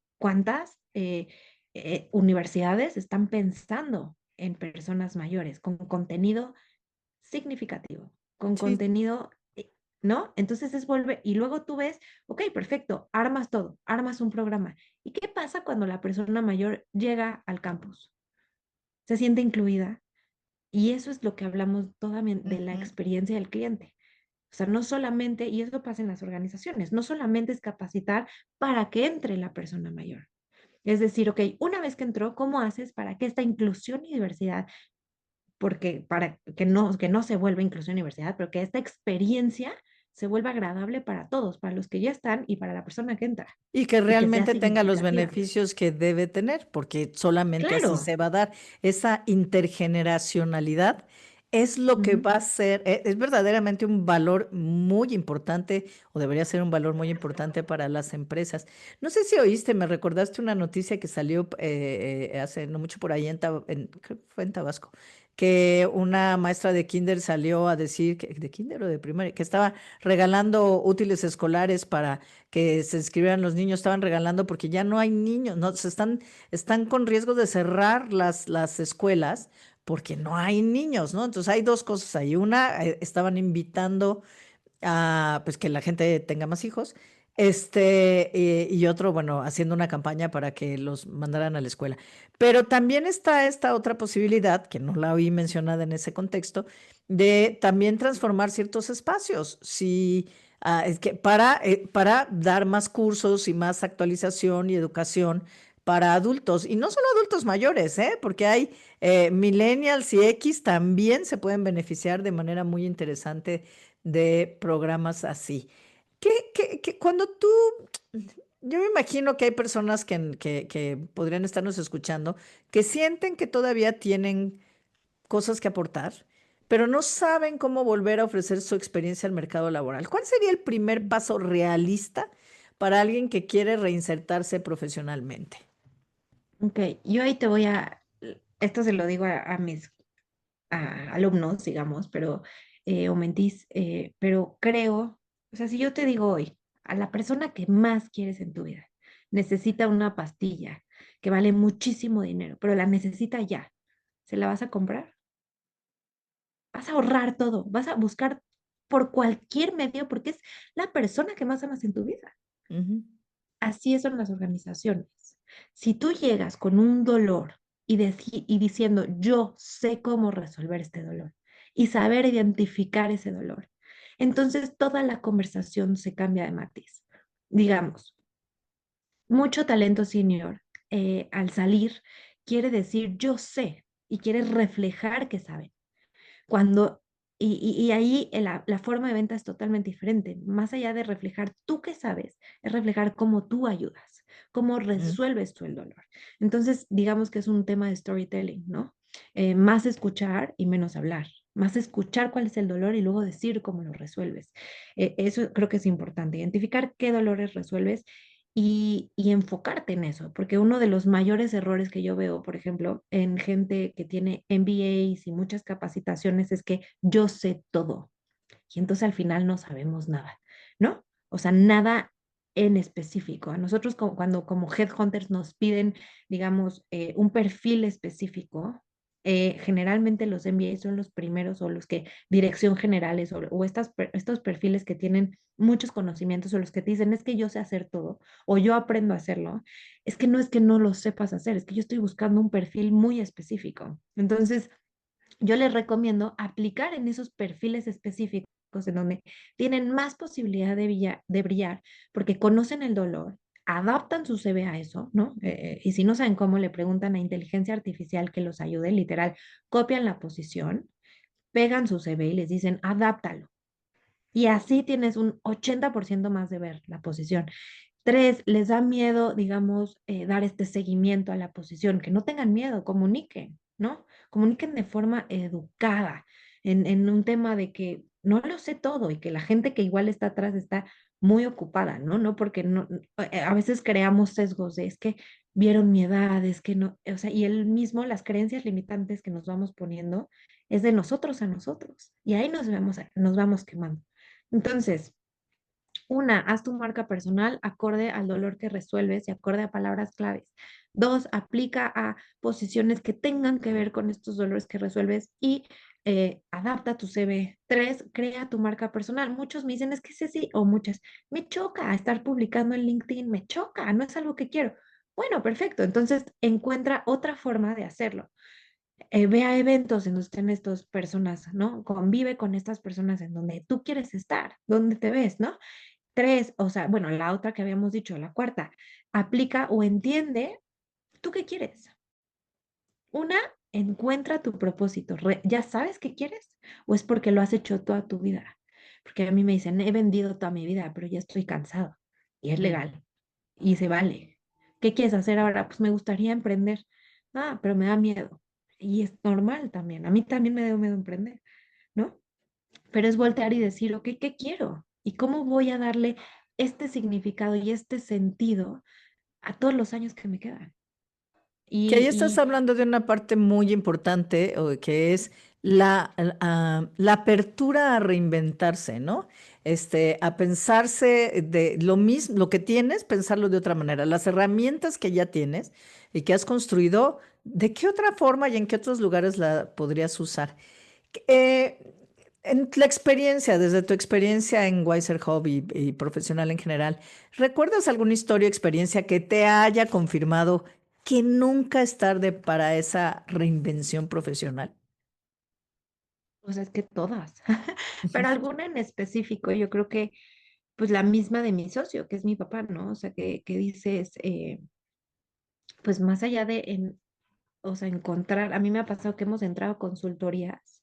universidades están pensando en personas mayores con contenido significativo, con Sí. contenido, ¿no? Entonces es volver, y luego tú ves, ok, perfecto, armas todo, armas un programa. ¿Y qué pasa cuando la persona mayor llega al campus? Se siente incluida, y eso es lo que hablamos toda de la Ujú. experiencia del cliente. O sea, no solamente, y eso pasa en las organizaciones, no solamente es capacitar para que entre la persona mayor. Es decir, ok, una vez que entró, ¿cómo haces para que esta inclusión y diversidad, porque para que no se vuelva inclusión y diversidad, pero que esta experiencia se vuelva agradable para todos, para los que ya están y para la persona que entra, Y que y que sea realmente tenga los significativa? beneficios que debe tener, porque solamente así Claro. se va a dar. Esa intergeneracionalidad es lo que Ujú. va a ser, es verdaderamente un valor muy importante, o debería ser un valor muy importante para las empresas. No sé si oíste, me recordaste una noticia que salió hace no mucho por ahí creo que fue en Tabasco, que una maestra de kinder salió a decir, de kinder o de primaria, que estaba regalando útiles escolares para que se inscribieran los niños, estaban regalando porque ya no hay niños, no, están con riesgo de cerrar las escuelas porque no hay niños, ¿no? Entonces hay dos cosas ahí. Una, estaban invitando a pues que la gente tenga más hijos. Y otro, bueno, haciendo una campaña para que los mandaran a la escuela. Pero también está esta otra posibilidad, que no la oí mencionada en ese contexto, de también transformar ciertos espacios. Si, es que para dar más cursos y más actualización y educación para adultos, y no solo adultos mayores, ¿eh? Porque hay millennials y X también se pueden beneficiar de manera muy interesante de programas así. Cuando tú, yo me imagino que hay personas que podrían estarnos escuchando que sienten que todavía tienen cosas que aportar, pero no saben cómo volver a ofrecer su experiencia al mercado laboral. ¿Cuál sería el primer paso realista para alguien que quiere reinsertarse profesionalmente? Ok, yo ahí te voy a, esto se lo digo a mis alumnos, digamos, pero, o mentís, pero creo, o sea, si yo te digo hoy, a la persona que más quieres en tu vida, necesita una pastilla que vale muchísimo dinero, pero la necesita ya, ¿se la vas a comprar? Vas a ahorrar todo, vas a buscar por cualquier medio porque es la persona que más amas en tu vida. Ujú, Así son las organizaciones. Si tú llegas con un dolor y diciendo, yo sé cómo resolver este dolor y saber identificar ese dolor, entonces toda la conversación se cambia de matiz. Digamos, mucho talento senior al salir quiere decir, yo sé y quiere reflejar que sabe. Cuando, y ahí la forma de venta es totalmente diferente. Más allá de reflejar tú que sabes, es reflejar cómo tú ayudas, cómo ujú, resuelves tú el dolor. Entonces, digamos que es un tema de storytelling, ¿no? Más escuchar y menos hablar. Más escuchar cuál es el dolor y luego decir cómo lo resuelves. Eso creo que es importante, identificar qué dolores resuelves y enfocarte en eso, porque uno de los mayores errores que yo veo, por ejemplo, en gente que tiene MBAs y muchas capacitaciones es que yo sé todo y entonces al final no sabemos nada, ¿no? O sea, nada en específico. A nosotros cuando como headhunters nos piden, digamos, un perfil específico, generalmente los MBA son los primeros o los que dirección generales o estos perfiles que tienen muchos conocimientos o los que te dicen es que yo sé hacer todo o yo aprendo a hacerlo, es que no lo sepas hacer, es que yo estoy buscando un perfil muy específico. Entonces, yo les recomiendo aplicar en esos perfiles específicos en donde tienen más posibilidad de brillar porque conocen el dolor, adaptan su CV a eso, ¿no? Y si no saben cómo, le preguntan a inteligencia artificial que los ayude, literal, copian la posición, pegan su CV y les dicen, adáptalo. Y así tienes un 80% más de ver la posición. Tres, les da miedo, digamos, dar este seguimiento a la posición, que no tengan miedo, comuniquen, ¿no? Comuniquen de forma educada en un tema de que no lo sé todo y que la gente que igual está atrás está muy ocupada, ¿no? No porque no, a veces creamos sesgos de es que vieron mi edad, es que no, o sea, y él mismo, las creencias limitantes que nos vamos poniendo es de nosotros a nosotros y ahí nos vamos quemando. Entonces, una, haz tu marca personal acorde al dolor que resuelves y acorde a palabras claves. Dos, aplica a posiciones que tengan que ver con estos dolores que resuelves y adapta tu CV. Tres, crea tu marca personal. Muchos me dicen, es que sí, sí, o muchas, me choca estar publicando en LinkedIn, me choca, no es algo que quiero. Bueno, perfecto. Entonces, encuentra otra forma de hacerlo. Ve a eventos en donde estén estas personas, ¿no? Convive con estas personas en donde tú quieres estar, donde te ves, ¿no? Tres, o sea, bueno, la otra que habíamos dicho, la cuarta, aplica o entiende tú qué quieres. Una, encuentra tu propósito. ¿Ya sabes qué quieres? ¿O es porque lo has hecho toda tu vida? Porque a mí me dicen, he vendido toda mi vida, pero ya estoy cansado. Y es ujú. legal. Y se vale. ¿Qué quieres hacer ahora? Pues me gustaría emprender. Ah, pero me da miedo. Y es normal también. A mí también me da miedo emprender, ¿no? Pero es voltear y decir, ok, ¿qué quiero? ¿Y cómo voy a darle este significado y este sentido a todos los años que me quedan? Que ahí estás Y hablando de una parte muy importante, que es la apertura a reinventarse, ¿no? A pensarse de lo mismo, lo que tienes, pensarlo de otra manera. Las herramientas que ya tienes y que has construido, ¿de qué otra forma y en qué otros lugares la podrías usar? Eh, En la experiencia, desde tu experiencia en Wiser Hub y profesional en general, ¿recuerdas alguna historia o experiencia que te haya confirmado que nunca es tarde para esa reinvención profesional? O sea, es que todas, pero alguna en específico, yo creo que pues la misma de mi socio, que es mi papá, ¿no? O sea, que dices, pues más allá de, o sea, encontrar, a mí me ha pasado que hemos entrado a consultorías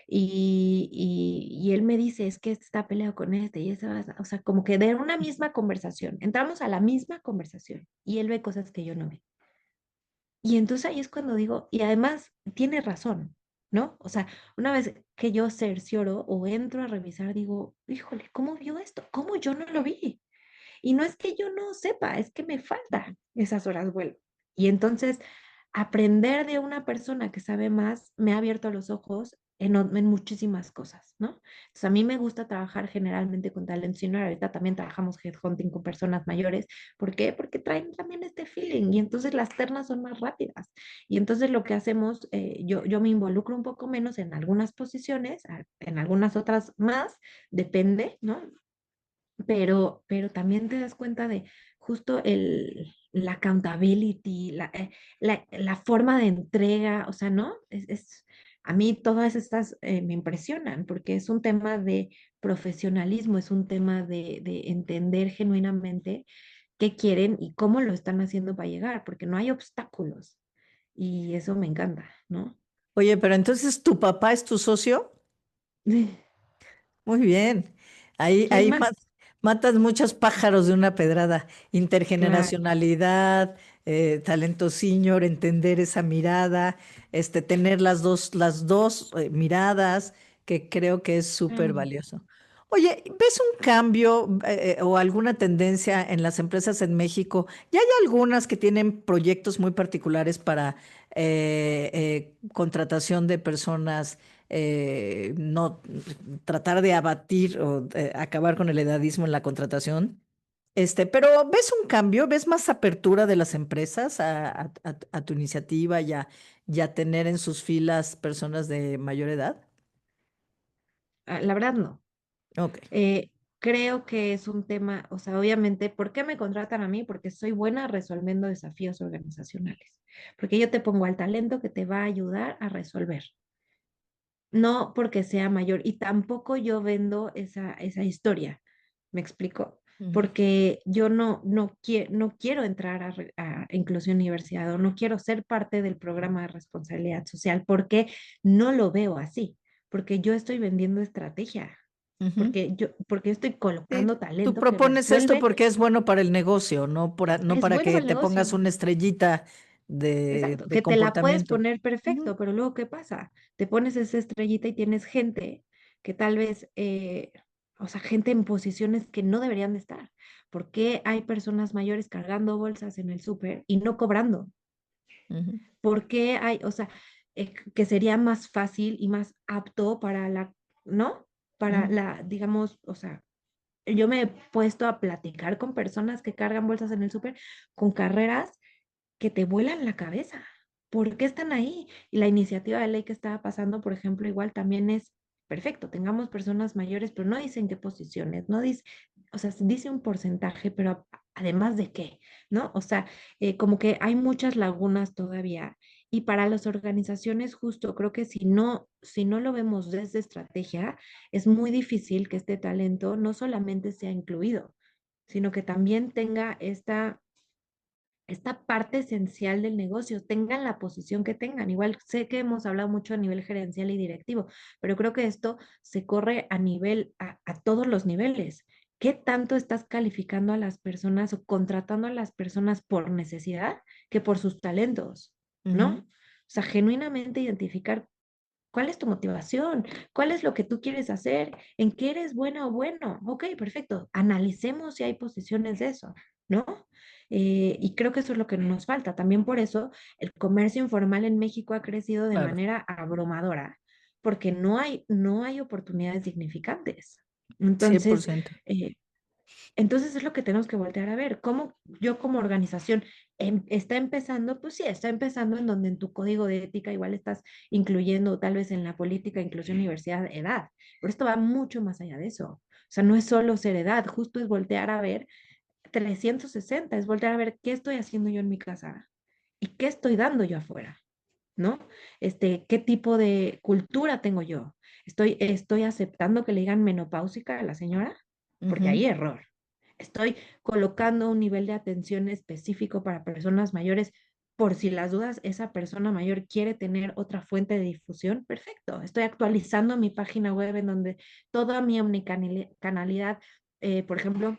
y él me dice, es que este está peleado con este y ese, o sea, como que de una misma conversación, entramos a la misma conversación y él ve cosas que yo no veo. Y entonces ahí es cuando digo, y además tiene razón, ¿no? O sea, una vez que yo cercioro o entro a revisar, digo, híjole, ¿cómo vio esto? ¿Cómo yo no lo vi? Y no es que yo no sepa, es que me faltan esas horas vuelo. Y entonces, aprender de una persona que sabe más me ha abierto los ojos en muchísimas cosas, ¿no? Entonces, a mí me gusta trabajar generalmente con talent senior. Ahorita también trabajamos headhunting con personas mayores. ¿Por qué? Porque traen también este feeling y entonces las ternas son más rápidas. Y entonces lo que hacemos, yo me involucro un poco menos en algunas posiciones, en algunas otras más, depende, ¿no? Pero también te das cuenta de justo la accountability, la forma de entrega, o sea, ¿no? A mí todas estas me impresionan porque es un tema de profesionalismo, es un tema de entender genuinamente qué quieren y cómo lo están haciendo para llegar, porque no hay obstáculos y eso me encanta, ¿no? Oye, pero entonces tu papá es tu socio. Muy bien. Ahí, ¿Quién ahí más? matas muchos pájaros de una pedrada. Claro. Intergeneracionalidad, talento senior, entender esa mirada, tener las dos miradas, que creo que es súper Claro. valioso. Oye, ¿ves un cambio o alguna tendencia en las empresas en México? Ya hay algunas que tienen proyectos muy particulares para contratación de personas no tratar de abatir o acabar con el edadismo en la contratación. Pero ¿ves un cambio? ¿Ves más apertura de las empresas a tu iniciativa y a tener en sus filas personas de mayor edad? La verdad no. Ok. Creo que es un tema, o sea, obviamente, ¿por qué me contratan a mí? Porque soy buena resolviendo desafíos organizacionales, porque yo te pongo al talento que te va a ayudar a resolver, no porque sea mayor, y tampoco yo vendo esa historia, ¿me explico? Ujú, Porque yo no quiero entrar a inclusión universidad o no quiero ser parte del programa de responsabilidad social, porque no lo veo así, porque yo estoy vendiendo estrategia, ujú. porque estoy Sí, colocando tú talento que propones esto resuelve, porque es bueno para el negocio, no es para bueno que para el te pongas negocio. una estrellita Exacto, de que te la puedes comportamiento. poner Ujú, perfecto, pero luego ¿qué pasa? Te pones esa estrellita y tienes gente que tal vez, o sea, gente en posiciones que no deberían de estar. ¿Por qué hay personas mayores cargando bolsas en el súper y no cobrando? ujú, ¿Por qué hay, o sea, que sería más fácil y más apto para ¿no? Para ujú, digamos, o sea, yo me he puesto a platicar con personas que cargan bolsas en el súper con carreras que te vuelan la cabeza. ¿Por qué están ahí? Y la iniciativa de ley que estaba pasando, por ejemplo, igual también es perfecto. Tengamos personas mayores, pero no dicen qué posiciones, no dice, o sea, dice un porcentaje, pero además de qué, ¿no? O sea, como que hay muchas lagunas todavía. Y para las organizaciones, justo creo que si no lo vemos desde estrategia, es muy difícil que este talento no solamente sea incluido, sino que también tenga esta parte esencial del negocio, tengan la posición que tengan. Igual sé que hemos hablado mucho a nivel gerencial y directivo, pero creo que esto se corre a todos los niveles. ¿Qué tanto estás calificando a las personas o contratando a las personas por necesidad que por sus talentos? ujú, ¿No? O sea, genuinamente identificar cuál es tu motivación, cuál es lo que tú quieres hacer, en qué eres buena o bueno. Ok, perfecto. Analicemos si hay posiciones de eso, ¿no? Y creo que eso es lo que nos falta. También por eso el comercio informal en México ha crecido de claro, manera abrumadora, porque no hay oportunidades significantes. Entonces, 100%. Entonces es lo que tenemos que voltear a ver. ¿Cómo yo como organización está empezando? Pues sí, está empezando en donde en tu código de ética igual estás incluyendo tal vez en la política, inclusión, diversidad, edad. Pero esto va mucho más allá de eso. O sea, no es solo ser edad, justo es voltear a ver 360, es voltear a ver qué estoy haciendo yo en mi casa y qué estoy dando yo afuera, ¿no? ¿Qué tipo de cultura tengo yo? ¿Estoy aceptando que le digan menopáusica a la señora? Porque Ujú. hay error. Estoy colocando un nivel de atención específico para personas mayores por si las dudas esa persona mayor quiere tener otra fuente de difusión. Perfecto. Estoy actualizando mi página web en donde toda mi omnicanalidad, por ejemplo,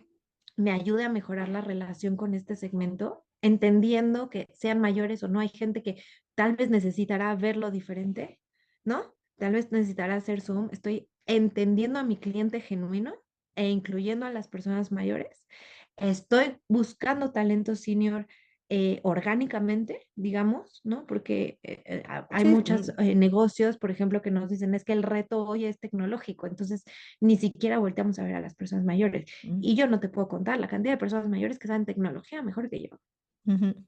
me ayude a mejorar la relación con este segmento, entendiendo que sean mayores o no, hay gente que tal vez necesitará verlo diferente, ¿no? Tal vez necesitará hacer Zoom. Estoy entendiendo a mi cliente genuino e incluyendo a las personas mayores. Estoy buscando talento senior orgánicamente, digamos, ¿no? Porque hay Sí, muchos negocios, por ejemplo, que nos dicen es que el reto hoy es tecnológico, entonces ni siquiera volteamos a ver a las personas mayores. mm, Y yo no te puedo contar la cantidad de personas mayores que saben tecnología mejor que yo. ujú,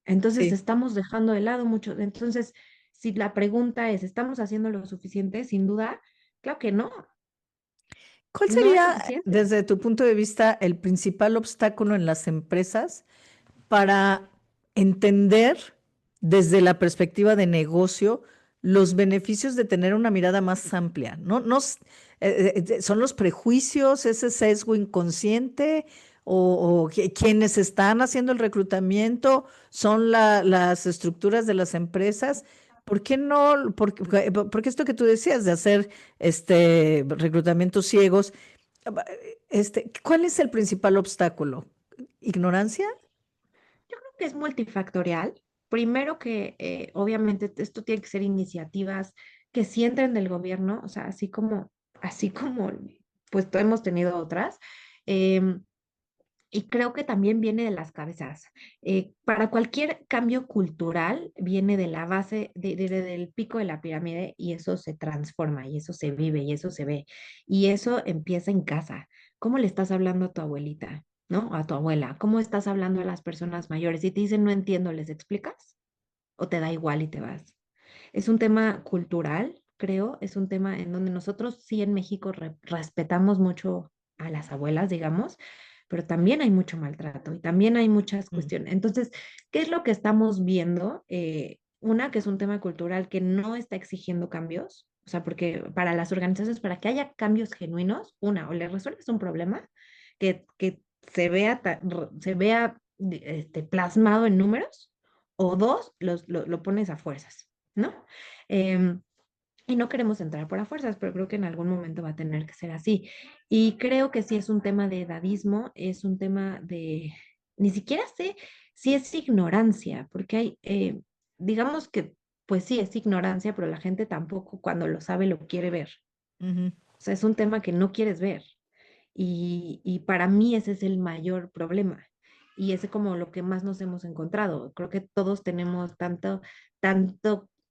Entonces sí. estamos dejando de lado mucho. Entonces, si la pregunta es, ¿estamos haciendo lo suficiente? Sin duda, claro que no, ¿Cuál no es sería, suficiente. desde tu punto de vista, el principal obstáculo en las empresas para entender desde la perspectiva de negocio los beneficios de tener una mirada más amplia? ¿No, son los prejuicios, ese sesgo inconsciente o quienes están haciendo el reclutamiento son las estructuras de las empresas? ¿Por qué no? Porque esto que tú decías de hacer reclutamientos ciegos, ¿cuál es el principal obstáculo? ¿Ignorancia? Que es multifactorial. Primero que obviamente esto tiene que ser iniciativas que sí entren del gobierno, o sea, así como pues hemos tenido otras. em, y creo que también viene de las cabezas. Para cualquier cambio cultural viene de la base, del pico de la pirámide y eso se transforma y eso se vive y eso se ve. Y eso empieza en casa. ¿Cómo le estás hablando a tu abuelita? ¿No? A tu abuela. ¿Cómo estás hablando a las personas mayores? Si te dicen no entiendo, ¿les explicas? ¿O te da igual y te vas? Es un tema cultural, creo, es un tema en donde nosotros sí en México respetamos mucho a las abuelas, digamos, pero también hay mucho maltrato y también hay muchas Mm, cuestiones. Entonces, ¿qué es lo que estamos viendo? Una, que es un tema cultural que no está exigiendo cambios, o sea, porque para las organizaciones, para que haya cambios genuinos, una, o le resuelves un problema que se vea plasmado en números, o dos, lo pones a fuerzas, ¿no? Em, y no queremos entrar por a fuerzas, pero creo que en algún momento va a tener que ser así. Y creo que sí es un tema de edadismo, es un tema de, ni siquiera sé si es ignorancia, porque digamos que, pues sí, es ignorancia, pero la gente tampoco cuando lo sabe lo quiere ver. ujú, O sea, es un tema que no quieres ver. Y para mí ese es el mayor problema. Y ese como lo que más nos hemos encontrado. Creo que todos tenemos tanto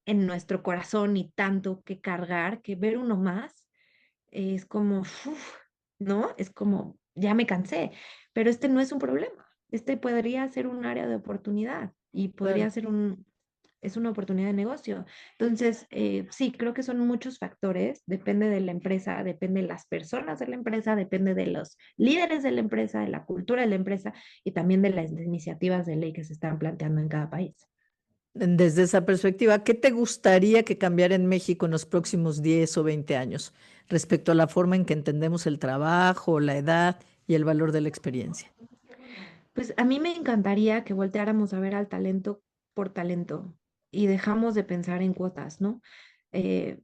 en nuestro corazón y tanto que cargar que ver uno más es como, uf, ¿no? Es como, ya me cansé. Pero este no es un problema. Este podría ser un área de oportunidad y claro. podría ser es una oportunidad de negocio. Entonces, sí, creo que son muchos factores, depende de la empresa, depende de las personas de la empresa, depende de los líderes de la empresa, de la cultura de la empresa y también de las iniciativas de ley que se están planteando en cada país. Desde esa perspectiva, ¿qué te gustaría que cambiara en México en los próximos 10 o 20 años respecto a la forma en que entendemos el trabajo, la edad y el valor de la experiencia? Pues a mí me encantaría que volteáramos a ver al talento por talento y dejamos de pensar en cuotas, ¿no? Eh,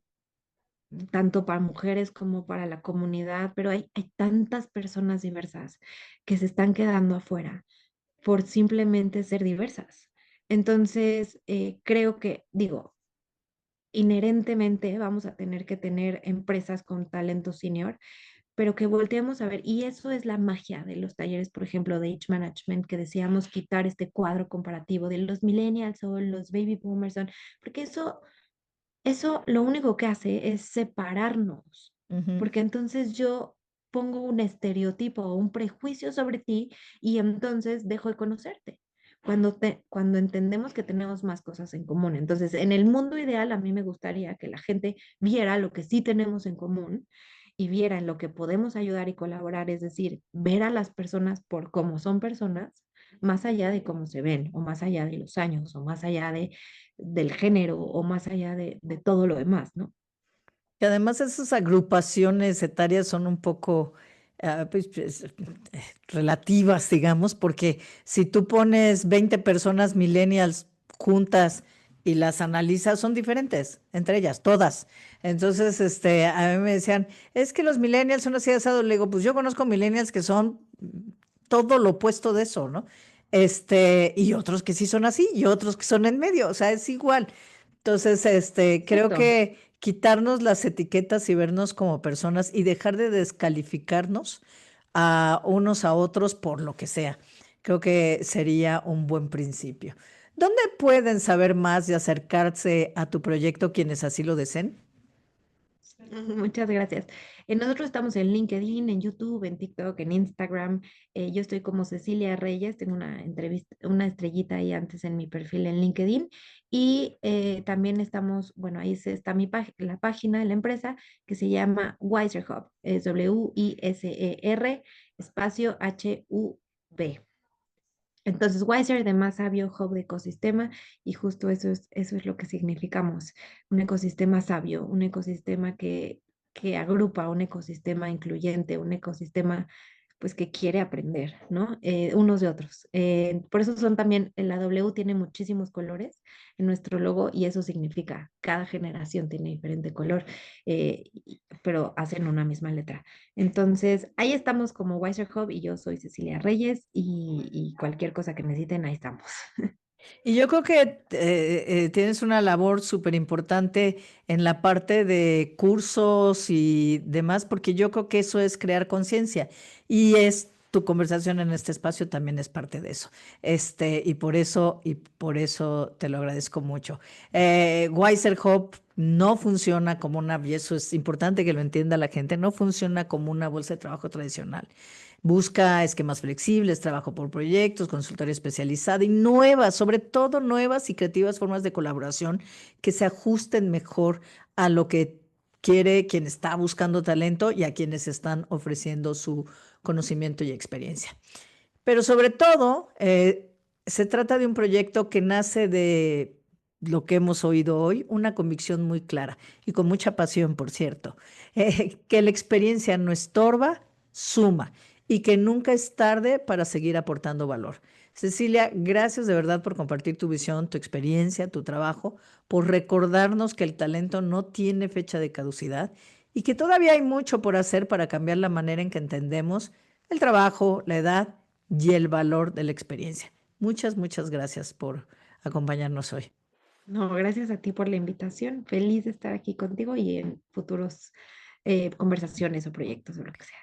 Tanto para mujeres como para la comunidad, pero hay tantas personas diversas que se están quedando afuera por simplemente ser diversas. Entonces, creo que, digo, inherentemente vamos a tener que tener empresas con talento senior, pero que volteemos a ver, y eso es la magia de los talleres, por ejemplo, de Age Management, que decíamos quitar este cuadro comparativo de los millennials o los baby boomers, porque eso lo único que hace es separarnos, Ujú, porque entonces yo pongo un estereotipo o un prejuicio sobre ti y entonces dejo de conocerte. Cuando entendemos que tenemos más cosas en común. Entonces, en el mundo ideal, a mí me gustaría que la gente viera lo que sí tenemos en común y viera en lo que podemos ayudar y colaborar, es decir, ver a las personas por cómo son personas, más allá de cómo se ven, o más allá de los años, o más allá del género, o más allá de todo lo demás, ¿no? Y además esas agrupaciones etarias son un poco relativas, digamos, porque si tú pones 20 personas millennials juntas y las analizas, son diferentes, entre ellas, todas. Entonces, a mí me decían, es que los millennials son así asados. Le digo, pues yo conozco millennials que son todo lo opuesto de eso, ¿no? Y otros que sí son así, y otros que son en medio, o sea, es igual. Entonces, creo Exacto. que quitarnos las etiquetas y vernos como personas y dejar de descalificarnos a unos a otros por lo que sea. Creo que sería un buen principio. ¿Dónde pueden saber más y acercarse a tu proyecto quienes así lo deseen? Muchas gracias. Nosotros estamos en LinkedIn, en YouTube, en TikTok, en Instagram. Yo estoy como Cecilia Reyes, tengo una entrevista, una estrellita ahí antes en mi perfil en LinkedIn. Y también estamos, bueno, ahí está la página de la empresa que se llama Wiser Hub, es WISER, espacio HUB. Entonces, Wiser de más sabio, hub de ecosistema, y justo eso es lo que significamos, un ecosistema sabio, un ecosistema que agrupa, un ecosistema incluyente, un ecosistema pues que quiere aprender, ¿no? Unos de otros. Por eso son también, la W tiene muchísimos colores en nuestro logo y eso significa, cada generación tiene diferente color, pero hacen una misma letra. Entonces, ahí estamos como Wiser Hub y yo soy Cecilia Reyes y cualquier cosa que necesiten, ahí estamos. Y yo creo que tienes una labor súper importante en la parte de cursos y demás, porque yo creo que eso es crear conciencia y es tu conversación en este espacio también es parte de eso. Y por eso te lo agradezco mucho. Wiser Hub no funciona como una, y eso es importante que lo entienda la gente, no funciona como una bolsa de trabajo tradicional. Busca esquemas flexibles, trabajo por proyectos, consultoría especializada y nuevas, sobre todo nuevas y creativas formas de colaboración que se ajusten mejor a lo que quiere quien está buscando talento y a quienes están ofreciendo su conocimiento y experiencia. Pero sobre todo, se trata de un proyecto que nace de lo que hemos oído hoy, una convicción muy clara y con mucha pasión, por cierto, que la experiencia no estorba, suma y que nunca es tarde para seguir aportando valor. Cecilia, gracias de verdad por compartir tu visión, tu experiencia, tu trabajo, por recordarnos que el talento no tiene fecha de caducidad y que todavía hay mucho por hacer para cambiar la manera en que entendemos el trabajo, la edad y el valor de la experiencia. Muchas, muchas gracias por acompañarnos hoy. No, gracias a ti por la invitación. Feliz de estar aquí contigo y en futuros conversaciones o proyectos o lo que sea.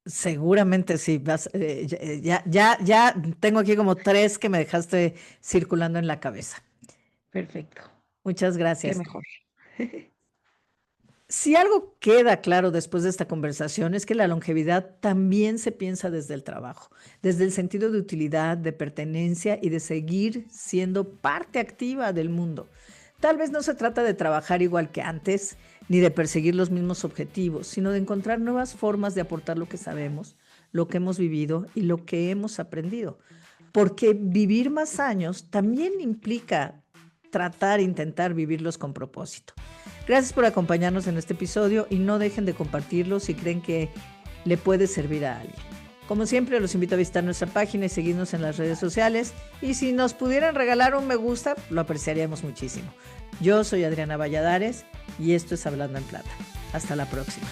Seguramente sí. Ya tengo aquí como tres que me dejaste circulando en la cabeza. Perfecto. Muchas Qué gracias. mejor. Si algo queda claro después de esta conversación es que la longevidad también se piensa desde el trabajo, desde el sentido de utilidad, de pertenencia y de seguir siendo parte activa del mundo. Tal vez no se trata de trabajar igual que antes, ni de perseguir los mismos objetivos, sino de encontrar nuevas formas de aportar lo que sabemos, lo que hemos vivido y lo que hemos aprendido. Porque vivir más años también implica intentar vivirlos con propósito. Gracias por acompañarnos en este episodio y no dejen de compartirlo si creen que le puede servir a alguien. Como siempre, los invito a visitar nuestra página y seguirnos en las redes sociales. Y si nos pudieran regalar un me gusta, lo apreciaríamos muchísimo. Yo soy Adriana Valladares y esto es Hablando en Plata. Hasta la próxima.